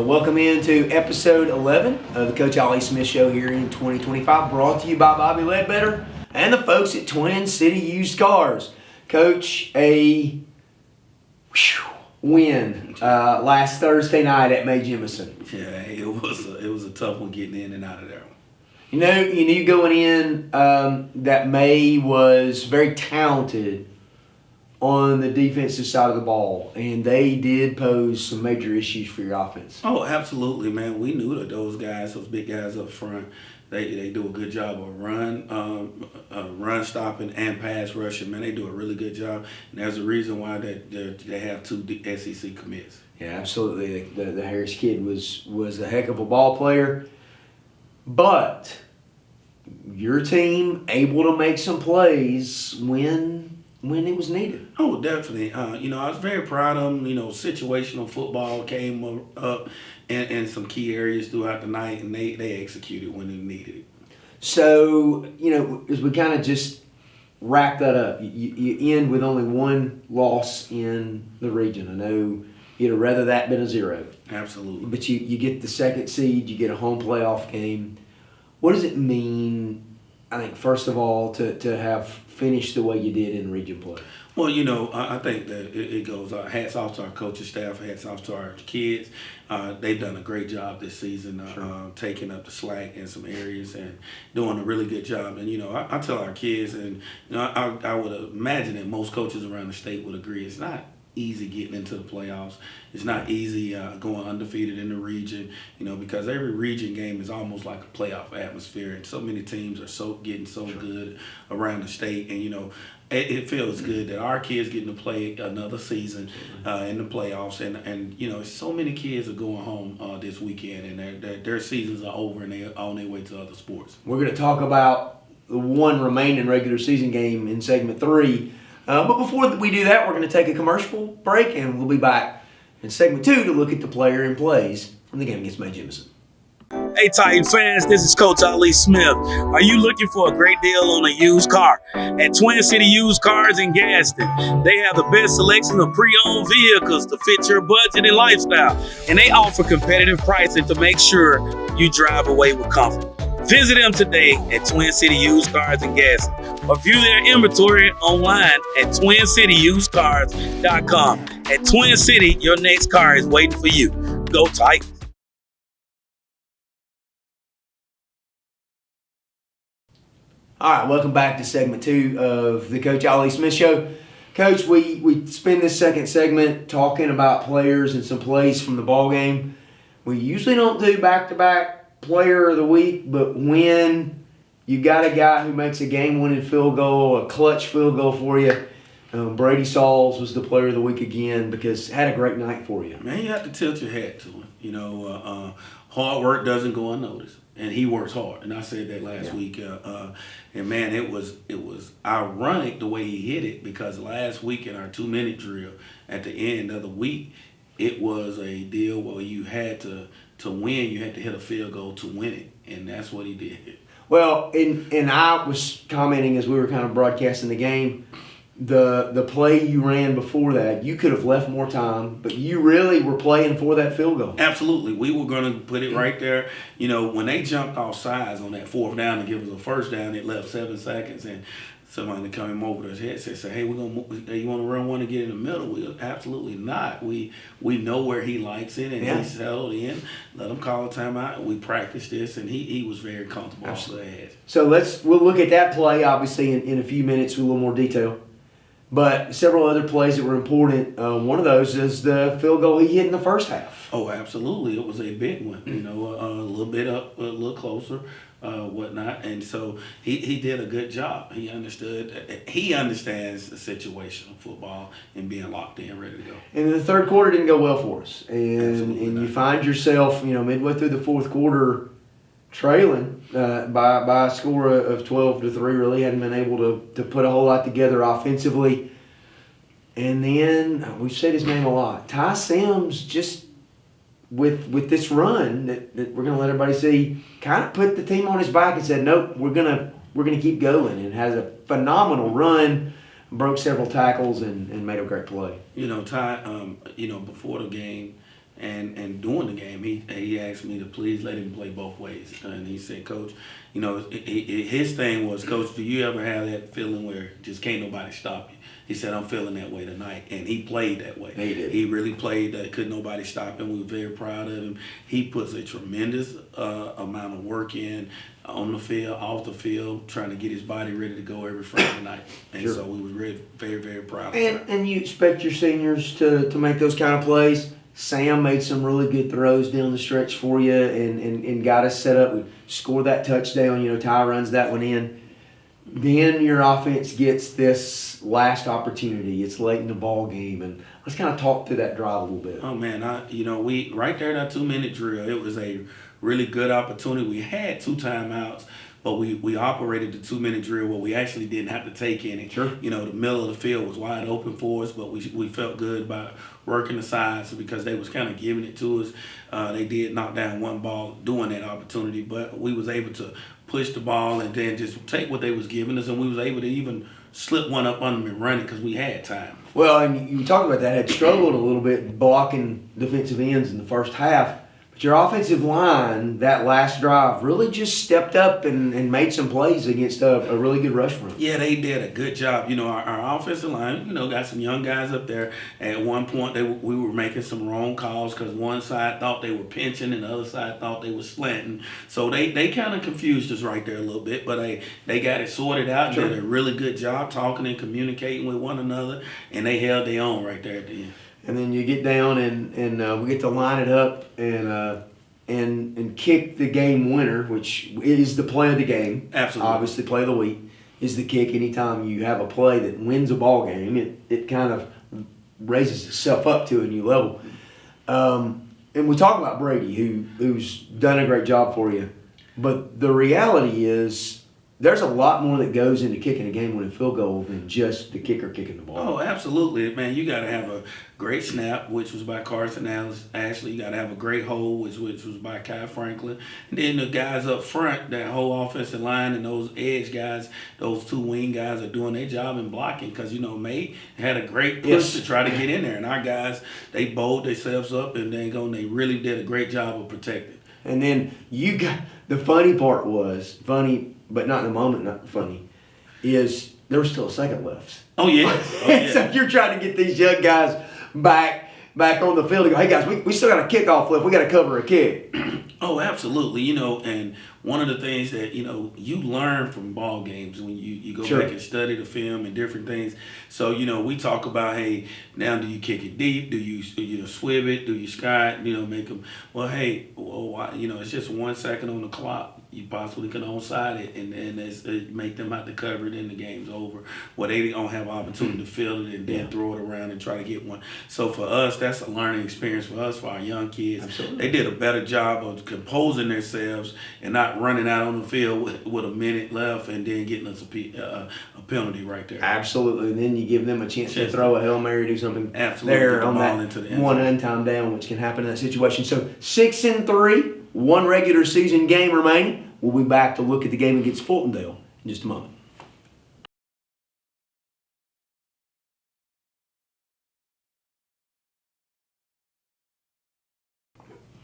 Welcome into episode 11 of the Coach Ali Smith Show here in 2025, brought to you by Bobby Ledbetter and the folks at Twin City Used Cars. Coach, a win last Thursday night at Mae Jemison. Yeah, it was a tough one getting in and out of there. You knew going in that Mae was very talented on the defensive side of the ball, and they did pose some major issues for your offense. Oh, absolutely, man. We knew that those big guys up front, they do a good job of run stopping and pass rushing. Man, they do a really good job, and there's a reason why they have two SEC commits. Yeah, absolutely. The Harris kid was a heck of a ball player, but your team able to make some plays when it was needed. Oh, definitely. I was very proud of them. Situational football came up in some key areas throughout the night, and they executed when they needed it. So, as we kind of just wrap that up, you end with only one loss in the region. I know you'd have rather that been a 0. Absolutely. But you get the second seed, you get a home playoff game. What does it mean, I think, first of all, to have finished the way you did in region play? Well, I think that it goes hats off to our coaching staff, hats off to our kids. They've done a great job this season, Sure. taking up the slack in some areas and doing a really good job. And, I tell our kids, and I would imagine that most coaches around the state would agree, it's not easy getting into the playoffs. It's not easy going undefeated in the region, because every region game is almost like a playoff atmosphere, and so many teams are getting so good around the state, and it feels good that our kids getting to play another season in the playoffs, and so many kids are going home this weekend, and their seasons are over, and they're on their way to other sports. We're going to talk about the one remaining regular season game in segment 3. But before we do that, we're going to take a commercial break, and we'll be back in segment 2 to look at the player and plays from the game against Mae Jemison. Hey Titan fans, this is Coach Ali Smith. Are you looking for a great deal on a used car? At Twin City Used Cars in Gaston, they have the best selection of pre-owned vehicles to fit your budget and lifestyle, and they offer competitive pricing to make sure you drive away with comfort. Visit them today at Twin City Used Cars in Gaston, or view their inventory online at twincityusedcars.com. At Twin City, your next car is waiting for you. Go Titans. All right, welcome back to segment 2 of the Coach Ali Smith Show. Coach, we spend this second segment talking about players and some plays from the ball game. We usually don't do back-to-back player of the week, but when you got a guy who makes a game-winning field goal, a clutch field goal for you, Brady Sauls was the player of the week again because had a great night for you. Man, you have to tilt your hat to him. Hard work doesn't go unnoticed, and he works hard. And I said that last week. And man, it was ironic the way he hit it, because last week in our 2-minute drill at the end of the week, it was a deal where you had to win, you had to hit a field goal to win it, and that's what he did. Well, and I was commenting as we were kind of broadcasting the game, the play you ran before that, you could have left more time, but you really were playing for that field goal. Absolutely. We were going to put it right there. When they jumped off sides on that 4th down to give us a first down, it left 7 seconds, and somebody came over to his headset said, "Hey, you want to run one and get in the middle?" We absolutely not. We know where he likes it, and he settled in. Let him call a timeout. We practiced this, and he was very comfortable off the edge. So we'll look at that play obviously in a few minutes with a little more detail. But several other plays that were important. One of those is the field goal he hit in the first half. Oh, absolutely. It was a big one. A little bit up, a little closer. Whatnot, and so he did a good job. He understands the situation of football and being locked in, ready to go. And the third quarter didn't go well for us, and you find yourself, midway through the fourth quarter, trailing by a score of 12-3. Really hadn't been able to put a whole lot together offensively. And then we've said his name a lot. Ty Sims just with this run that we're going to let everybody see, kind of put the team on his back and said, nope, we're gonna keep going, and has a phenomenal run, broke several tackles and made a great play. Ty, before the game, And during the game, he asked me to please let him play both ways. And he said, Coach, you know, his thing was, Coach, do you ever have that feeling where just can't nobody stop you? He said, I'm feeling that way tonight. And he played that way. He did. He really played that. Couldn't nobody stop him. We were very proud of him. He puts a tremendous amount of work in on the field, off the field, trying to get his body ready to go every Friday night. And Sure. so we were very, very proud of him. And you expect your seniors to make those kind of plays. Sam made some really good throws down the stretch for you and got us set up. We scored that touchdown. You know, Ty runs that one in. Then your offense gets this last opportunity. It's late in the ball game, and let's kind of talk through that drive a little bit. Oh man, we right there in that 2-minute drill. It was a really good opportunity. We had 2 timeouts, but we operated the 2-minute drill where we actually didn't have to take any. Sure. You know, the middle of the field was wide open for us, but we felt good about working the sides because they was kind of giving it to us. They did knock down one ball doing that opportunity, but we was able to push the ball and then just take what they was giving us, and we was able to even slip one up on them and run it because we had time. Well, and you talked about that, had struggled a little bit blocking defensive ends in the first half. But your offensive line, that last drive, really just stepped up and made some plays against a really good rush front. Yeah, they did a good job. You know, our offensive line, you know, got some young guys up there. At one point, we were making some wrong calls because one side thought they were pinching and the other side thought they were slanting. So they kind of confused us right there a little bit, but they got it sorted out. Sure. Did a really good job talking and communicating with one another, and they held their own right there at the end. And then you get down and we get to line it up and kick the game winner, which is the play of the game. Absolutely. Obviously, play of the week is the kick. Anytime you have a play that wins a ball game, it kind of raises itself up to a new level. And we talk about Brady, who's done a great job for you. But the reality is there's a lot more that goes into kicking a game-winning field goal than just the kicker kicking the ball. Oh, absolutely, man. You got to have a great snap, which was by Carson Ashley. You got to have a great hold, which was by Kai Franklin. And then the guys up front, that whole offensive line and those edge guys, those 2 wing guys are doing their job in blocking because, you know, May had a great push Yes. to try to get in there. And our guys, they bowled themselves up and they really did a great job of protecting. And then you got the funny part was funny, but not in the moment. Not funny, is there was still a second left. Oh, yeah. Oh, yeah. So you're trying to get these young guys back on the field and go, hey guys, we still got a kickoff left. We got to cover a kick. Oh, absolutely. You know, and one of the things that, you know, you learn from ball games when you go Sure. back and study the film and different things. So, you know, we talk about, hey, now do you kick it deep? Do you swib it? Do you sky it? You know, make them, well, hey, you know, it's just 1 second on the clock. You possibly can onside it and make them have to cover it and the game's over. Well, they don't have opportunity to field it and then throw it around and try to get one. So for us, that's a learning experience for us, for our young kids. Absolutely. They did a better job of composing themselves and not running out on the field with a minute left and then getting us a penalty right there. Absolutely. And then you give them a chance to throw a Hail Mary, do something Absolutely. there Get the on ball that into the end one zone. time down, which can happen in that situation. So 6-3, 1 regular season game remaining. We'll be back to look at the game against Fultondale in just a moment.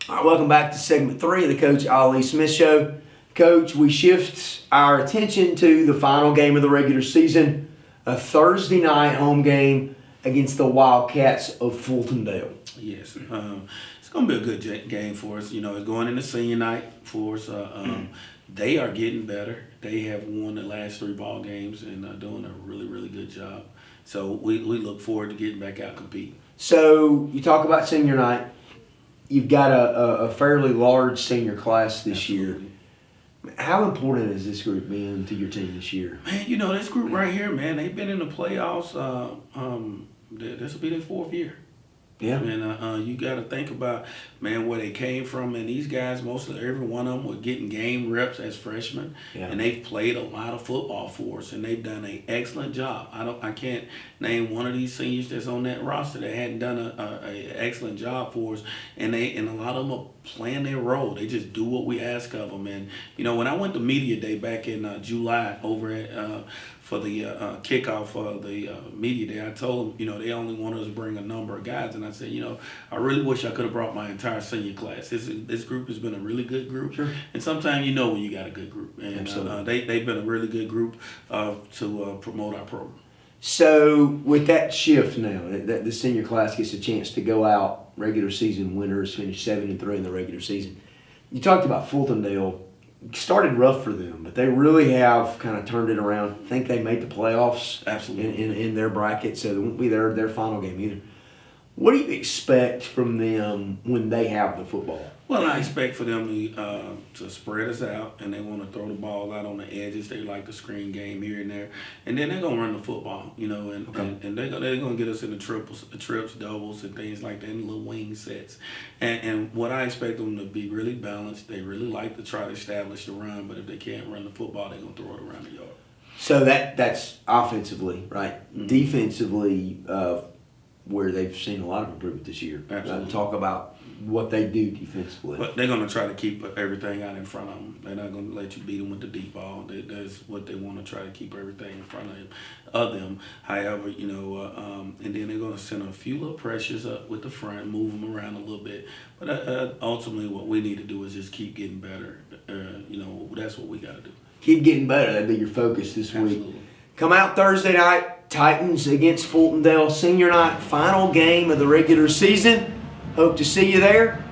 All right, welcome back to segment 3 of the Coach Ali Smith Show. Coach, we shift our attention to the final game of the regular season, a Thursday night home game against the Wildcats of Fultondale. Yes. It's going to be a good game for us. You know, it's going into senior night for us. They are getting better. They have won the last 3 ball games and are doing a really, really good job. So we look forward to getting back out competing. So you talk about senior night. You've got a fairly large senior class this Absolutely. year. How important has this group been to your team this year? Man, you know, this group right here, man, they've been in the playoffs. This will be their 4th year. Yeah. And you got to think about, man, where they came from. And these guys, mostly every one of them were getting game reps as freshmen. Yeah. And they've played a lot of football for us. And they've done an excellent job. I can't name one of these seniors that's on that roster that hadn't done an excellent job for us. And a lot of them are playing their role. They just do what we ask of them. And, you know, when I went to Media Day back in July over at for the kickoff of the media day, I told them, they only want us to bring a number of guys, and I said, I really wish I could have brought my entire senior class. This group has been a really good group, Sure. and sometimes you know when you got a good group, and they've been a really good group to promote our program. So with that shift now, that the senior class gets a chance to go out, regular season winners, finish 7-3 in the regular season. You talked about Fultondale. Started rough for them, but they really have kind of turned it around. I think they made the playoffs. Absolutely. In their bracket, so it won't be their final game either. What do you expect from them when they have the football? Well, I expect for them to spread us out, and they want to throw the ball out on the edges. They like the screen game here and there, and then they're gonna run the football, and they're gonna get us in the trips, doubles, and things like that, and little wing sets. And what I expect them to be really balanced. They really like to try to establish the run, but if they can't run the football, they're gonna throw it around the yard. So that's offensively, right? Mm-hmm. Defensively, where they've seen a lot of improvement this year. Absolutely. Talk about what they do defensively. But they're going to try to keep everything out in front of them. They're not going to let you beat them with the deep ball. That's what they want to try to keep everything in front of them. However, and then they're going to send a few little pressures up with the front, move them around a little bit. But ultimately, what we need to do is just keep getting better. That's what we got to do. Keep getting better. That'd be your focus this Absolutely. week. Come out Thursday night. Titans against Fultondale, senior night, final game of the regular season. Hope to see you there.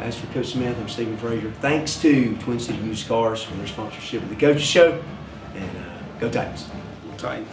As for Coach Smith, I'm Stephen Frazier. Thanks to Twin City Used Cars for their sponsorship of the Coaches Show. And go Titans. Titans.